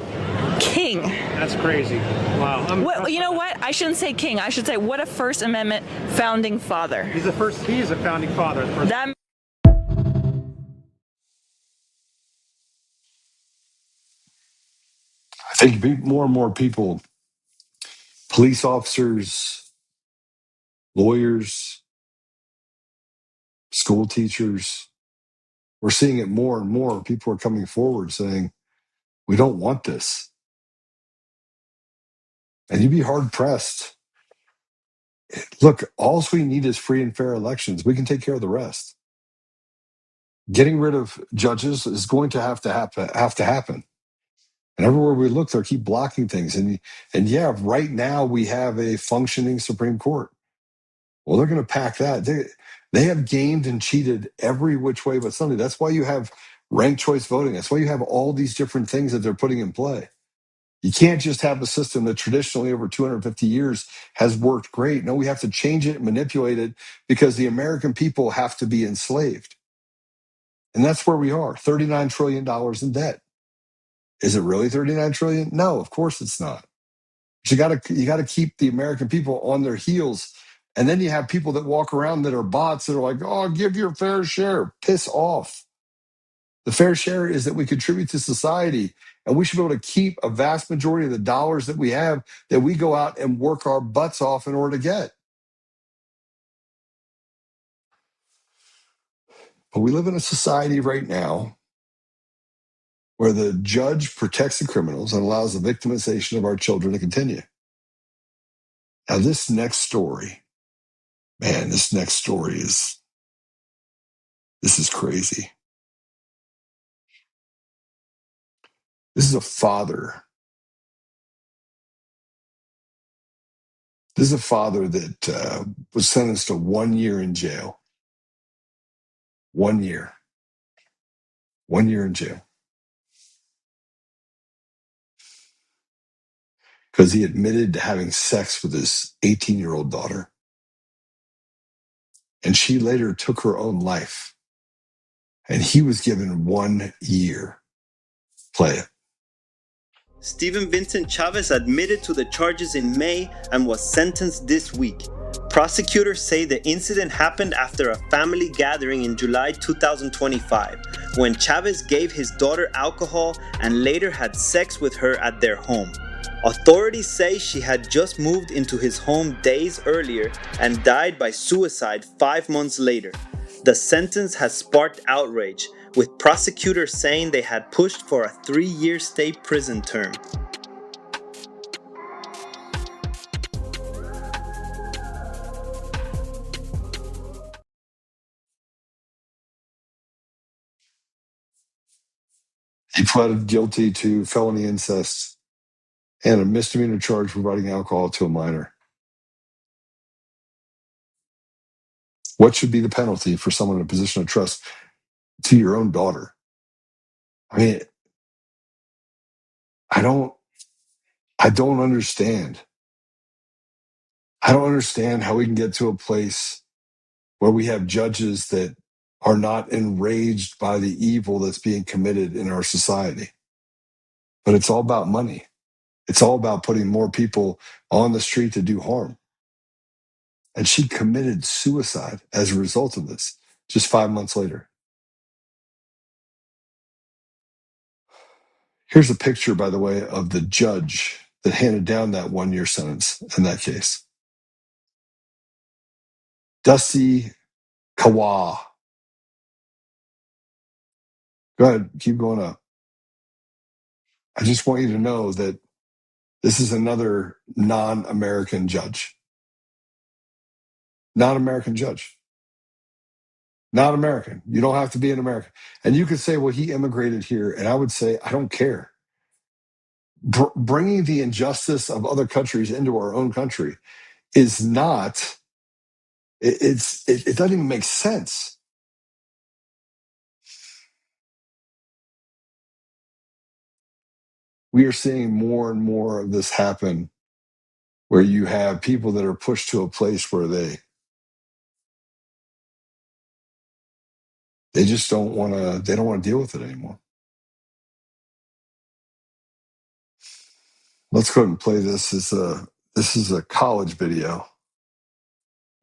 S21: king.
S18: That's crazy. Wow.
S21: You know what? I shouldn't say king. I should say what a First Amendment founding father.
S18: He is a founding father.
S21: That
S2: I think more and more people, police officers, lawyers, school teachers, we're seeing it more and more. People are coming forward saying, we don't want this. And you'd be hard pressed. Look, all we need is free and fair elections. We can take care of the rest. Getting rid of judges is going to have to happen. And everywhere we look, they keep blocking things. And yeah, right now we have a functioning Supreme Court. Well, they're going to pack that. They have gamed and cheated every which way but Sunday. That's why you have ranked choice voting. That's why you have all these different things that they're putting in play. You can't just have a system that traditionally over 250 years has worked great. No, we have to change it, manipulate it, because the American people have to be enslaved. And that's where we are, $39 trillion in debt. Is it really 39 trillion? No, of course it's not. But you got to keep the American people on their heels. And then you have people that walk around that are bots that are like, oh, give your fair share. Piss off. The fair share is that we contribute to society, and we should be able to keep a vast majority of the dollars that we have that we go out and work our butts off in order to get. But we live in a society right now where the judge protects the criminals and allows the victimization of our children to continue. Now, this next story is crazy. This is a father. This is a father that was sentenced to 1 year in jail. 1 year. 1 year in jail. Because he admitted to having sex with his 18-year-old daughter. And she later took her own life. And he was given 1 year. Play it.
S23: Steven Vincent Chavez admitted to the charges in May and was sentenced this week.
S6: Prosecutors say the incident happened after a family gathering in July 2025, when Chavez gave his daughter alcohol and later had sex with her at their home. Authorities say she had just moved into his home days earlier and died by suicide 5 months later. The sentence has sparked outrage, with prosecutors saying they had pushed for a 3-year state prison term.
S2: He pled guilty to felony incest and a misdemeanor charge providing alcohol to a minor. What should be the penalty for someone in a position of trust to your own daughter? I mean, I don't understand. I don't understand how we can get to a place where we have judges that are not enraged by the evil that's being committed in our society. But it's all about money. It's all about putting more people on the street to do harm. And she committed suicide as a result of this, just 5 months later. Here's a picture, by the way, of the judge that handed down that 1-year sentence in that case. Dusty Kawa. Go ahead, keep going up. I just want you to know that this is another non-American judge. Non-American judge. Not American. You don't have to be an American. And you could say, well, he immigrated here. And I would say, I don't care. Bringing the injustice of other countries into our own country is not, it doesn't even make sense. We are seeing more and more of this happen, where you have people that are pushed to a place where they just don't want to deal with it anymore. Let's go ahead and play this. This is a college video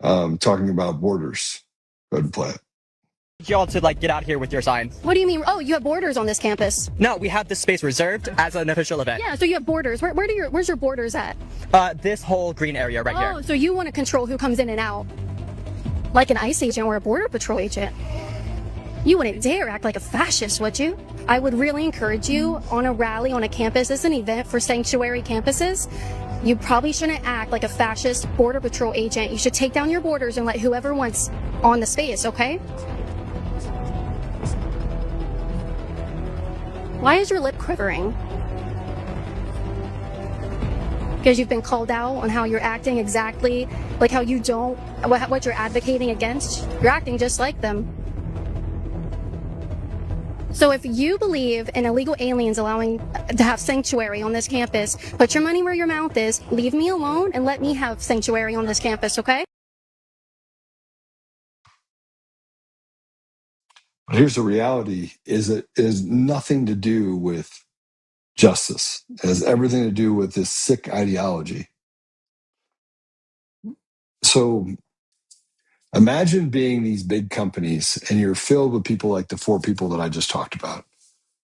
S2: talking about borders. Go ahead and play it.
S7: Y'all to get out here with your signs.
S23: What do you mean? Oh, you have borders on this campus?
S7: No, we have this space reserved as an official event.
S23: Yeah, so you have borders. Where's your borders at?
S7: This whole green area right here.
S23: Oh, so you want to control who comes in and out, like an ICE agent or a border patrol agent? You wouldn't dare act like a fascist, would you? I would really encourage you on a rally on a campus. It's an event for sanctuary campuses. You probably shouldn't act like a fascist border patrol agent. You should take down your borders and let whoever wants on the space, okay? Why is your lip quivering? Because you've been called out on how you're acting exactly like how you don't, what you're advocating against. You're acting just like them. So if you believe in illegal aliens allowing to have sanctuary on this campus, put your money where your mouth is, leave me alone, and let me have sanctuary on this campus, okay?
S2: But here's the reality, is it has nothing to do with justice. It has everything to do with this sick ideology. So imagine being these big companies and you're filled with people like the 4 people that I just talked about,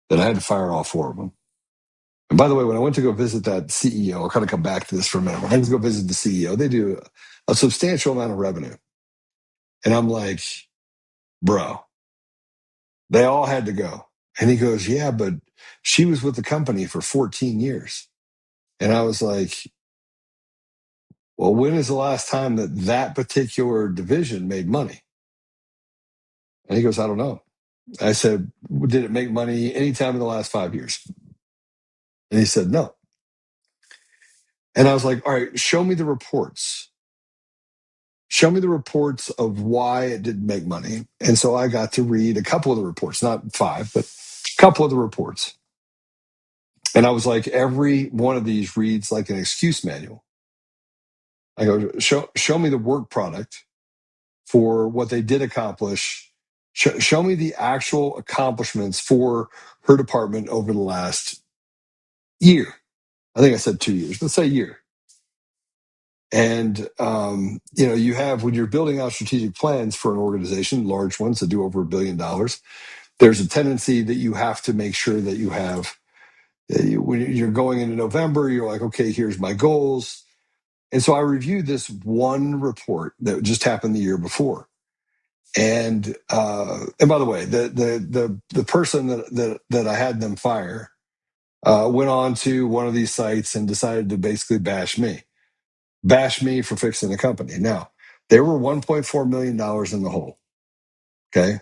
S2: that I had to fire all 4 of them. And by the way, when I went to go visit that CEO, I'll kind of come back to this for a minute. When I went to go visit the CEO, they do a substantial amount of revenue. And I'm like, bro, they all had to go. And he goes, yeah, but she was with the company for 14 years. And I was like, well, when is the last time that particular division made money? And he goes, I don't know. I said, did it make money anytime in the last 5 years? And he said, no. And I was like, all right, show me the reports. Show me the reports of why it didn't make money. And so I got to read a couple of the reports, not 5, but a couple of the reports. And I was like, every one of these reads like an excuse manual. I go, show me the work product for what they did accomplish. Show me the actual accomplishments for her department over the last year. I think I said 2 years. Let's say a year. And, you have, when you're building out strategic plans for an organization, large ones that do over $1 billion, there's a tendency that you have to make sure that you have, when you're going into November, you're like, okay, here's my goals. And so I reviewed this one report that just happened the year before. And by the way, the person that I had them fire went on to one of these sites and decided to basically bash me for fixing the company. Now, they were $1.4 million in the hole. Okay.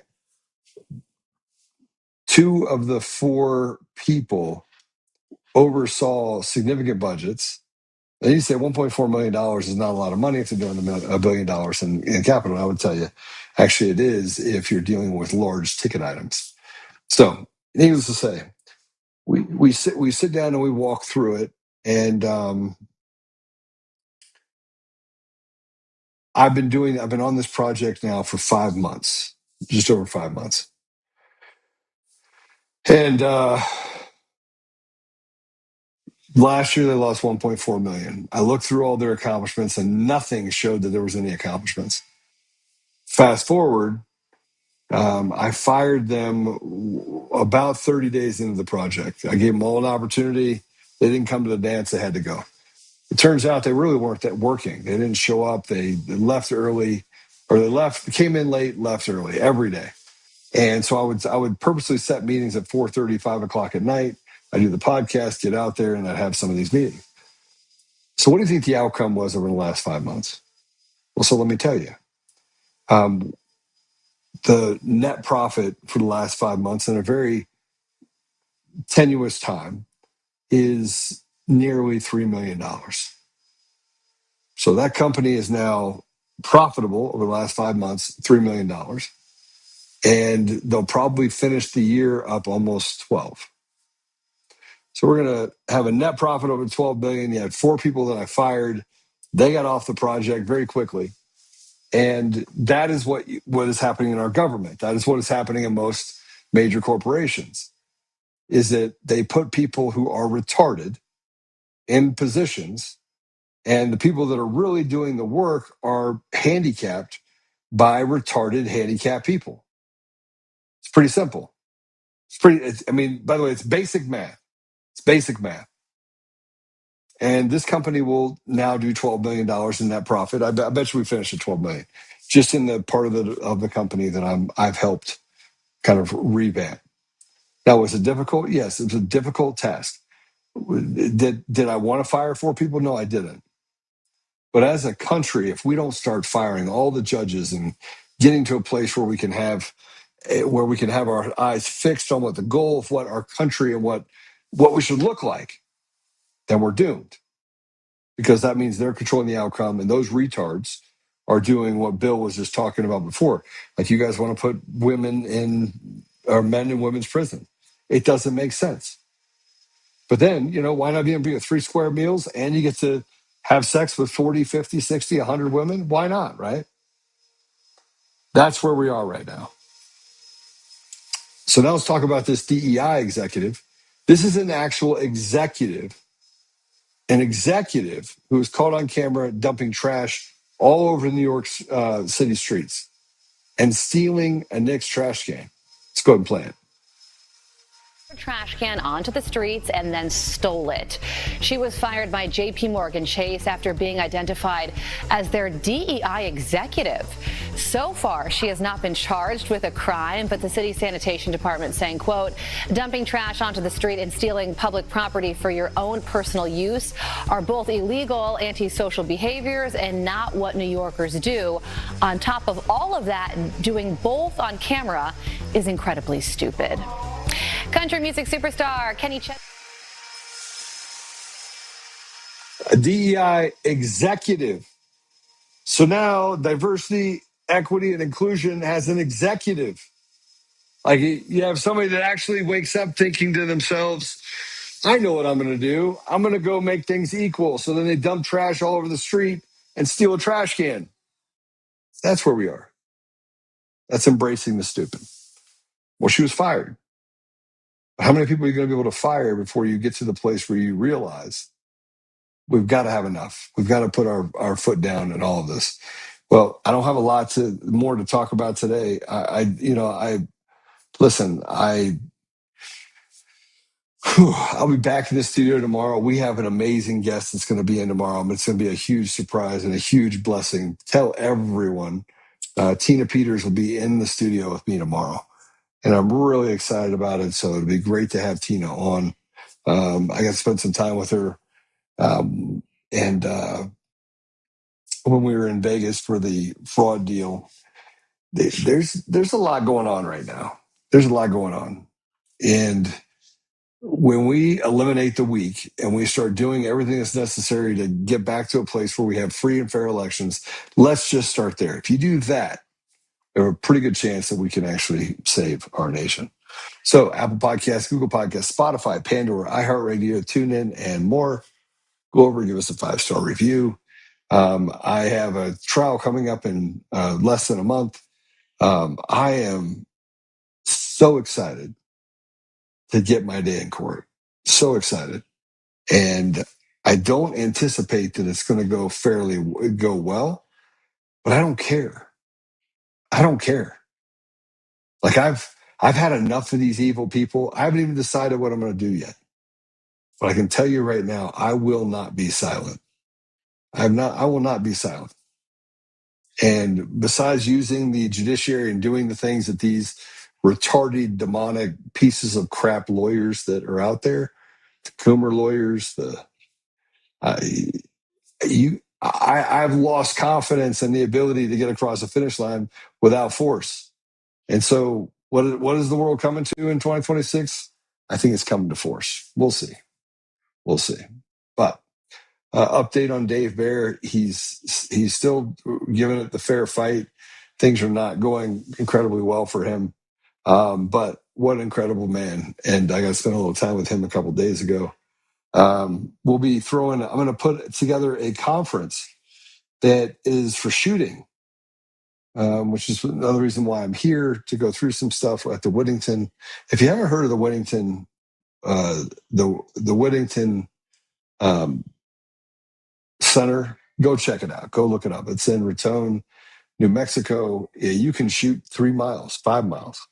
S2: 2 of the 4 people oversaw significant budgets. And you say $1.4 million is not a lot of money if they're doing $1 billion in capital. I would tell you, actually, it is if you're dealing with large ticket items. So, needless to say, we sit down and we walk through it. And I've been on this project now for 5 months, just over 5 months. And last year they lost 1.4 million. I looked through all their accomplishments and nothing showed that there was any accomplishments. Fast forward, I fired them about 30 days into the project. I gave them all an opportunity. They didn't come to the dance. They had to go. It turns out they really weren't that working. They didn't show up. They left early, or came in late, left early every day. And so I would purposely set meetings at 4:30, 5 o'clock at night. I do the podcast, get out there, and I'd have some of these meetings. So what do you think the outcome was over the last 5 months? Well, so let me tell you. The net profit for the last 5 months in a very tenuous time is nearly $3 million. So that company is now profitable over the last 5 months, $3 million. And they'll probably finish the year up almost 12. So we're going to have a net profit over 12 billion. You had 4 people that I fired. They got off the project very quickly. And that is what is happening in our government. That is what is happening in most major corporations, is that they put people who are retarded in positions, and the people that are really doing the work are handicapped by retarded, handicapped people. It's pretty simple. By the way, it's basic math. It's basic math. And this company will now do $12 billion in net profit. I bet you we finish at $12 million, just in the part of the company that I've helped kind of revamp. Now, was it difficult? Yes, it was a difficult task. Did I want to fire 4 people? No, I didn't. But as a country, if we don't start firing all the judges and getting to a place where we can have our eyes fixed on what the goal of what our country and what we should look like, then we're doomed. Because that means they're controlling the outcome, and those retards are doing what Bill was just talking about before. Like, you guys want to put men in women's prison. It doesn't make sense. But then, why not be able to be with 3 square meals and you get to have sex with 40, 50, 60, 100 women? Why not, right? That's where we are right now. So now let's talk about this DEI executive. This is an actual executive. An executive who was caught on camera dumping trash all over New York City streets and stealing a Knicks trash can. Let's go ahead and play it.
S10: Trash can onto the streets and then stole it. She was fired by JP Morgan Chase after being identified as their DEI executive. So far, she has not been charged with a crime, but the city sanitation department saying, quote, dumping trash onto the street and stealing public property for your own personal use are both illegal, antisocial behaviors and not what New Yorkers do. On top of all of that, doing both on camera is incredibly stupid. Country music superstar Kenny Chesney.
S2: A DEI executive. So now diversity, equity, and inclusion has an executive. Like, you have somebody that actually wakes up thinking to themselves, I know what I'm going to do. I'm going to go make things equal. So then they dump trash all over the street and steal a trash can. That's where we are. That's embracing the stupid. Well, she was fired. How many people are you going to be able to fire before you get to the place where you realize we've got to have enough. We've got to put our foot down in all of this. Well, I don't have a lot more to talk about today. I'll be back in the studio tomorrow. We have an amazing guest that's going to be in tomorrow. It's going to be a huge surprise and a huge blessing. Tell everyone, Tina Peters will be in the studio with me tomorrow, and I'm really excited about it. So it'll be great to have Tina on. I got to spend some time with her, and when we were in Vegas for the fraud deal, there's a lot going on right now. There's a lot going on, and when we eliminate the weak and we start doing everything that's necessary to get back to a place where we have free and fair elections, let's just start there. If you do that, there's a pretty good chance that we can actually save our nation. So Apple Podcasts, Google Podcasts, Spotify, Pandora, iHeartRadio, TuneIn, and more. Go over and give us a 5-star review. I have a trial coming up in less than a month. I am so excited to get my day in court. So excited. And I don't anticipate that it's going to go well, but I don't care. I don't care. Like I've had enough of these evil people. I haven't even decided what I'm going to do yet. But I can tell you right now, I will not be silent. I will not be silent. And besides using the judiciary and doing the things that these retarded, demonic pieces of crap lawyers that are out there, the Coomer lawyers, I've lost confidence in the ability to get across the finish line without force. And so what is the world coming to in 2026? I think it's coming to force. We'll see. But update on Dave Bear. He's still giving it the fair fight. Things are not going incredibly well for him. But what an incredible man. And I got to spend a little time with him a couple days ago. I'm going to put together a conference that is for shooting, which is another reason why I'm here, to go through some stuff at the Whittington. If you haven't heard of the Whittington, the Whittington Center, go check it out. Go look it up. It's in Raton, New Mexico. You can shoot 3 miles, 5 miles.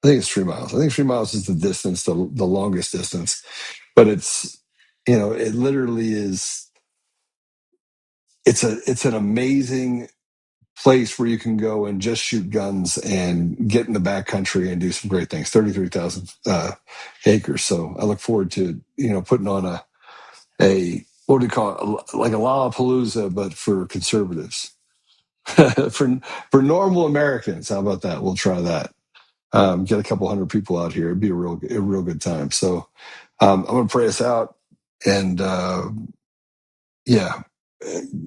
S2: I think it's 3 miles. I think 3 miles is the distance, the longest distance. But it's, it literally is. It's an amazing place where you can go and just shoot guns and get in the backcountry and do some great things. 33,000 acres. So I look forward to putting on a what do you call it, like a Lollapalooza, but for conservatives, for normal Americans. How about that? We'll try that. Get a couple hundred people out here. It'd be a real good time. So I'm going to pray us out. And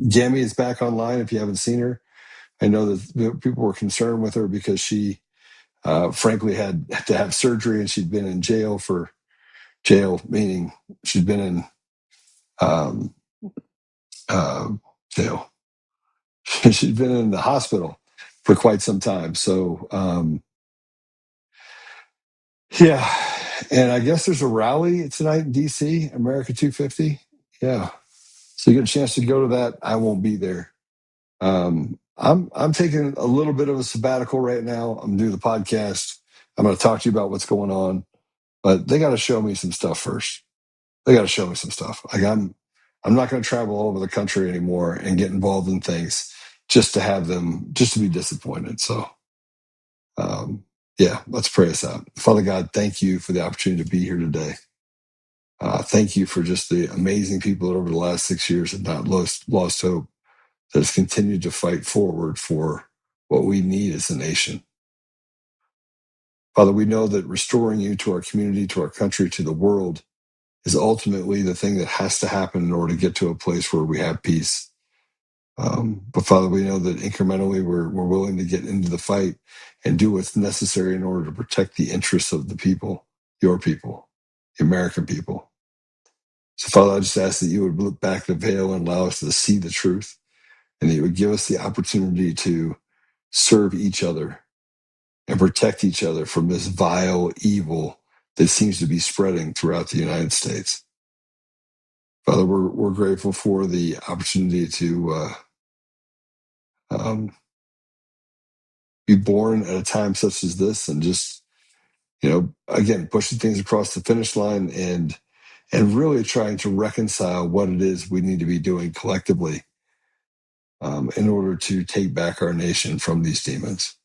S2: Gammy is back online. If you haven't seen her, I know that people were concerned with her because she frankly had to have surgery, and she'd been in jail, meaning she'd been in jail. She'd been in the hospital for quite some time. So, and I guess there's a rally tonight in D.C., America 250. Yeah. So you get a chance to go to that. I won't be there. I'm taking a little bit of a sabbatical right now. I'm doing the podcast. I'm going to talk to you about what's going on, but they got to show me some stuff first. Like I'm not going to travel all over the country anymore and get involved in things just to be disappointed. So, let's pray us out. Father God, thank you for the opportunity to be here today. Thank you for just the amazing people that over the last 6 years have not lost hope, that has continued to fight forward for what we need as a nation. Father, we know that restoring you to our community, to our country, to the world is ultimately the thing that has to happen in order to get to a place where we have peace. But Father, we know that incrementally we're willing to get into the fight and do what's necessary in order to protect the interests of the people, your people, the American people. So Father, I just ask that you would look back the veil and allow us to see the truth, and that you would give us the opportunity to serve each other and protect each other from this vile evil that seems to be spreading throughout the United States. Father, we're grateful for the opportunity to be born at a time such as this, and just, again, pushing things across the finish line and really trying to reconcile what it is we need to be doing collectively in order to take back our nation from these demons.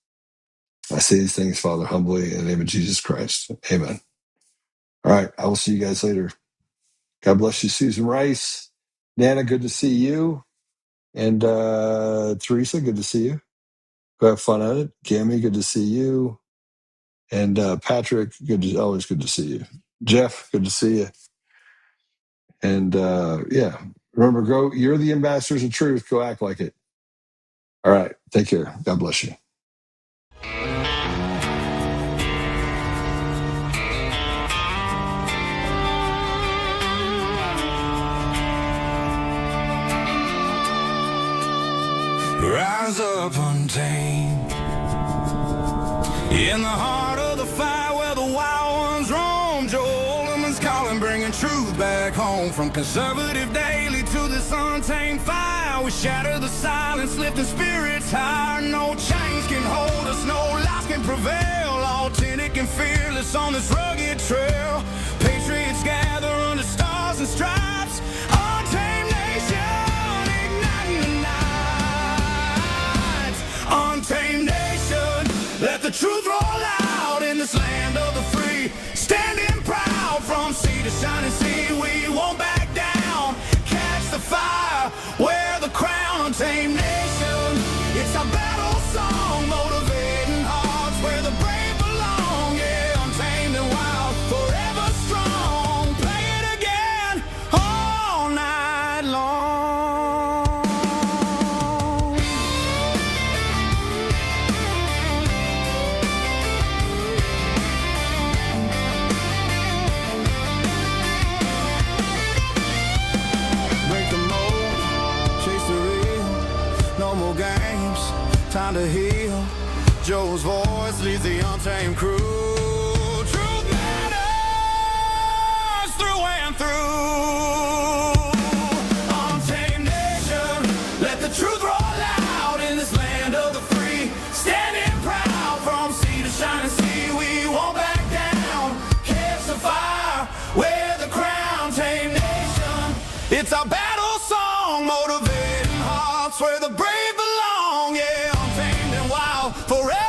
S2: I say these things, Father, humbly in the name of Jesus Christ. Amen. All right, I will see you guys later. God bless you, Susan Rice. Nana, good to see you. And Teresa, good to see you. Go have fun at it. Gammy, good to see you. And Patrick, always good to see you. Jeff, good to see you. And remember, you're the ambassadors of truth. Go act like it. All right, take care. God bless you.
S12: Rise up untamed in the heart of the fire where the wild ones roam. Joel Ollerman's calling, bringing truth back home. From conservative daily to this untamed fire, we shatter the silence, lifting spirits higher. No chains can hold us, no lies can prevail. Authentic and fearless on this rugged trail. Patriots gather under stars and stripes. Untamed nation, igniting the night. Untamed nation, let the truth roll out in this land of the free. Standing proud from sea to shining sea, we won't back down. Catch the fire, wear the crown. Untamed nation, it's our battle song, motivating hearts where the brave belong. Yeah, untamed and wild, forever strong. Play it again all night long. Break the mold, chase the real. No more games, time to heal. Joe's voice leads the untamed crew. Truth matters through and through. Untamed nation, let the truth roll out in this land of the free. Standing proud from sea to shining sea, we won't back down. Catch the fire, wear the crown. Tame nation, it's our battle song, motivating hearts where the brave belong. Yeah, untamed and wild, forever